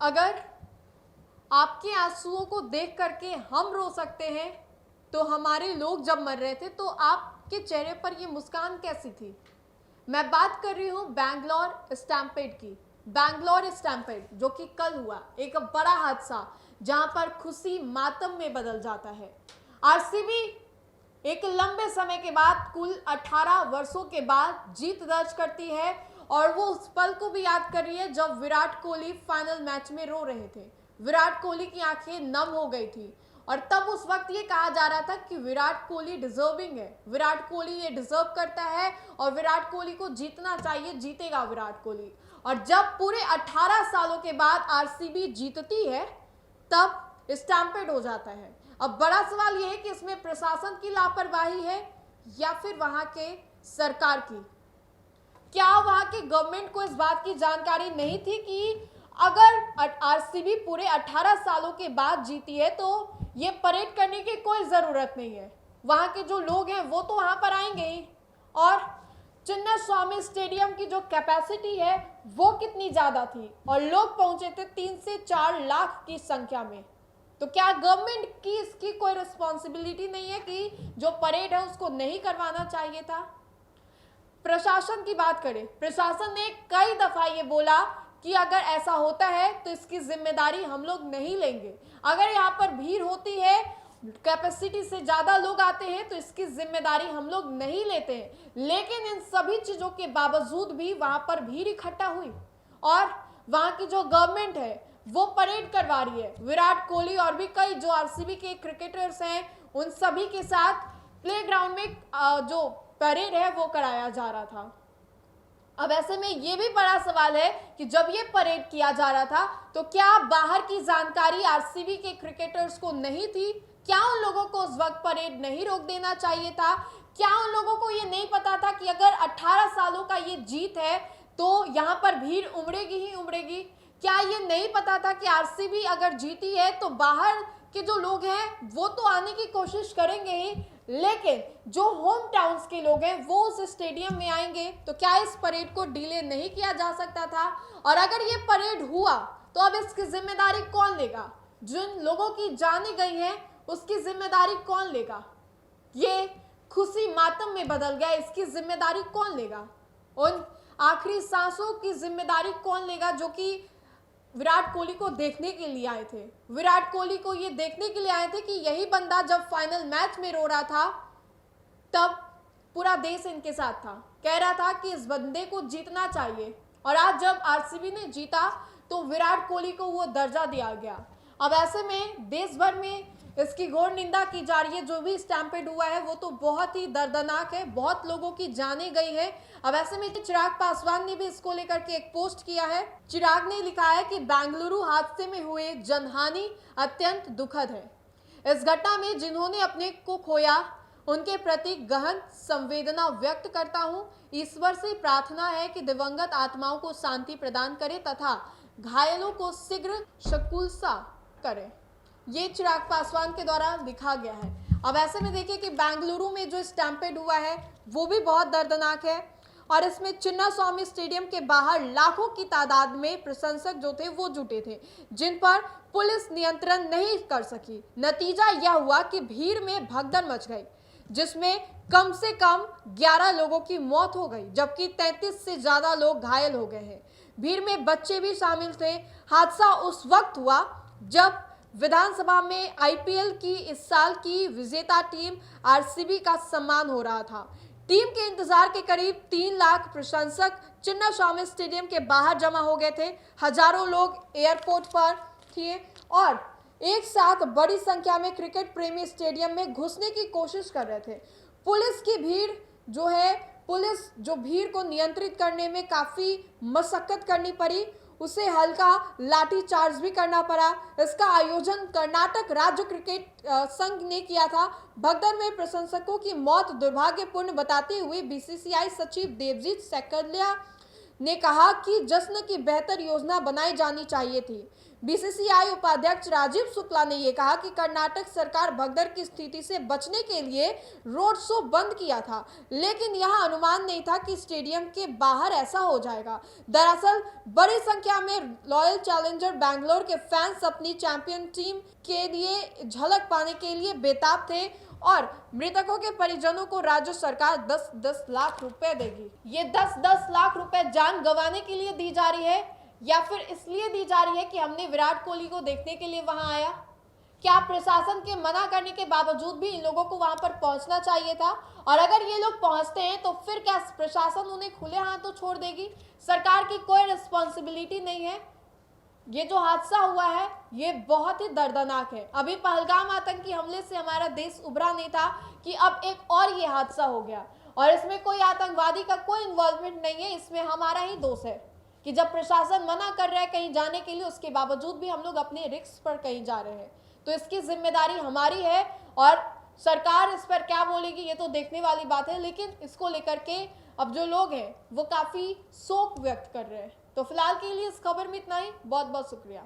अगर आपके आंसुओं को देख करके हम रो सकते हैं तो हमारे लोग जब मर रहे थे तो आपके चेहरे पर ये मुस्कान कैसी थी। मैं बात कर रही हूँ बैंगलोर स्टैम्पेड की। बैंगलोर स्टैम्पेड जो कि कल हुआ, एक बड़ा हादसा जहां पर खुशी मातम में बदल जाता है। आरसीबी एक लंबे समय के बाद, कुल 18 वर्षों के बाद जीत दर्ज करती है और वो उस पल को भी याद कर रही है जब विराट कोहली फाइनल मैच में रो रहे थे। विराट कोहली की आंखें नम हो गई थी और तब उस वक्त ये कहा जा रहा था कि विराट कोहली डिजर्विंग है, विराट कोहली ये डिजर्व करता है और विराट कोहली को जीतना चाहिए, जीतेगा विराट कोहली। और जब पूरे 18 सालों के बाद आरसीबी जीतती है तब स्टैम्पेड हो जाता है। अब बड़ा सवाल यह है कि इसमें प्रशासन की लापरवाही है या फिर वहां के सरकार की। क्या वहां के गवर्नमेंट को इस बात की जानकारी नहीं थी कि अगर आरसीबी पूरे 18 सालों के बाद जीती है तो ये परेड करने की कोई जरूरत नहीं है, वहां के जो लोग हैं वो तो वहां पर आएंगे ही। और चिन्नास्वामी स्टेडियम की जो कैपेसिटी है वो कितनी ज्यादा थी और लोग पहुंचे थे 3 से 4 लाख की संख्या में। तो क्या गवर्नमेंट की इसकी कोई रिस्पॉन्सिबिलिटी नहीं है कि जो परेड है उसको नहीं करवाना चाहिए था। प्रशासन की बात करें, प्रशासन ने कई दफा ये बोला कि अगर ऐसा होता है तो इसकी जिम्मेदारी हम लोग नहीं लेंगे, अगर यहाँ पर भीड़ होती है, कैपेसिटी से ज्यादा लोग आते हैं तो इसकी जिम्मेदारी हम लोग नहीं लेते हैं। लेकिन इन सभी चीजों के बावजूद भी वहां पर भीड़ इकट्ठा हुई और वहां की जो गवर्नमेंट है वो परेड करवा रही है। विराट कोहली और भी कई जो आरसीबी के क्रिकेटर्स हैं उन सभी के साथ प्लेग्राउंड में जो परेड है वो कराया जा रहा था। अब ऐसे में ये भी बड़ा सवाल है कि जब ये परेड किया जा रहा था तो क्या बाहर की जानकारी आरसीबी के क्रिकेटर्स को नहीं थी? क्या उन लोगों को उस वक्त परेड नहीं रोक देना चाहिए था? क्या उन लोगों को ये नहीं पता था कि अगर 18 सालों का ये जीत है तो यहाँ पर भीड़ उमड़ेगी ही उमड़ेगी? क्या ये नहीं पता था कि आरसीबी अगर जीती है तो बाहर के जो लोग हैं वो तो आने की कोशिश करेंगे ही, लेकिन जो होम टाउन्स के लोग हैं वो उस स्टेडियम में आएंगे? तो क्या इस परेड को डिले नहीं किया जा सकता था? और अगर ये परेड हुआ तो अब इसकी जिम्मेदारी कौन लेगा? जिन लोगों की जानें गई हैं उसकी जिम्मेदारी कौन लेगा? ये खुशी मातम में बदल गया, इसकी जिम्मेदारी कौन लेगा? उन आखिरी सांसों की जिम्मेदारी कौन लेगा जो कि विराट कोहली को देखने के लिए आए थे? विराट कोहली को ये देखने के लिए आए थे कि यही बंदा जब फाइनल मैच में रो रहा था तब पूरा देश इनके साथ था, कह रहा था कि इस बंदे को जीतना चाहिए। और आज जब आरसीबी ने जीता तो विराट कोहली को वो दर्जा दिया गया। अब ऐसे में देश भर में इसकी घोर निंदा की जा रही है। जो भी स्टैम्पेड हुआ है वो तो बहुत ही दर्दनाक है, बहुत लोगों की जाने गई है। अब ऐसे में चिराग पासवान ने भी इसको लेकर के एक पोस्ट किया है। चिराग ने लिखा है कि बेंगलुरु हादसे में हुए जनहानि अत्यंत दुखद है। इस घटना में जिन्होंने अपने को खोया उनके प्रति गहन संवेदना व्यक्त करता हूं। ईश्वर से प्रार्थना है कि दिवंगत आत्माओं को शांति प्रदान करे तथा घायलों को शीघ्र चिकित्सा करे। ये चिराग पासवान के द्वारा लिखा गया है। अब ऐसे में देखिए कि बेंगलुरु में जो स्टैम्पेड हुआ है वो भी बहुत दर्दनाक है और इसमें चिन्नास्वामी स्टेडियम के बाहर लाखों की तादाद में प्रशंसक जो थे वो जुटे थे जिन पर पुलिस नियंत्रण नहीं कर सकी। नतीजा यह हुआ कि भीड़ में भगदड़ मच गई जिसमें कम से कम 11 लोगों की मौत हो गई जबकि 33 से ज्यादा लोग घायल हो गए हैं। भीड़ में बच्चे भी शामिल थे। हादसा उस वक्त हुआ जब विधानसभा में आईपीएल की इस साल की विजेता टीम आरसीबी का सम्मान हो रहा था। टीम के इंतजार के करीब 3 लाख प्रशंसक चिन्नास्वामी स्टेडियम के बाहर जमा हो गए थे। हजारों लोग एयरपोर्ट पर थे और एक साथ बड़ी संख्या में क्रिकेट प्रेमी स्टेडियम में घुसने की कोशिश कर रहे थे। पुलिस की भीड़ जो है, पुलिस जो भीड़ को नियंत्रित करने में काफी मशक्कत करनी पड़ी, उसे हल्का लाठी चार्ज भी करना पड़ा। इसका आयोजन कर्नाटक राज्य क्रिकेट संघ ने किया था। भगदड़ में प्रशंसकों की मौत दुर्भाग्यपूर्ण बताते हुए बीसीसीआई सचिव देवजीत सैकलिया ने कहा कि जश्न की बेहतर योजना बनाई जानी चाहिए थी। बीसीसीआई उपाध्यक्ष राजीव शुक्ला ने यह कहा कि कर्नाटक सरकार भगदड़ की स्थिति से बचने के लिए रोड शो बंद किया था, लेकिन यह अनुमान नहीं था कि स्टेडियम के बाहर ऐसा हो जाएगा। दरअसल बड़ी संख्या में रॉयल चैलेंजर बैंगलोर के फैंस अपनी चैंपियन टीम के लिए झलक पाने के लिए बेताब थे और मृतकों के परिजनों को राज्य सरकार 10-10 लाख रुपए देगी। ये 10-10 लाख रुपए जान गंवाने के लिए दी जा रही है या फिर इसलिए दी जा रही है कि हमने विराट कोहली को देखने के लिए वहां आया? क्या प्रशासन के मना करने के बावजूद भी इन लोगों को वहां पर पहुंचना चाहिए था? और अगर ये लोग पहुंचते हैं तो फिर क्या प्रशासन उन्हें खुले हाथों छोड़ देगी? सरकार की कोई रिस्पॉन्सिबिलिटी नहीं है। ये जो हादसा हुआ है ये बहुत ही दर्दनाक है। अभी पहलगाम आतंकी हमले से हमारा देश उभरा नहीं था कि अब एक और ये हादसा हो गया, और इसमें कोई आतंकवादी का कोई इन्वॉल्वमेंट नहीं है। इसमें हमारा ही दोष है कि जब प्रशासन मना कर रहा है कहीं जाने के लिए, उसके बावजूद भी हम लोग अपने रिस्क पर कहीं जा रहे हैं। तो इसकी जिम्मेदारी हमारी है, और सरकार इस पर क्या बोलेगी ये तो देखने वाली बात है। लेकिन इसको लेकर के अब जो लोग हैं वो काफ़ी शोक व्यक्त कर रहे हैं। तो फिलहाल के लिए इस खबर में इतना ही। बहुत बहुत शुक्रिया।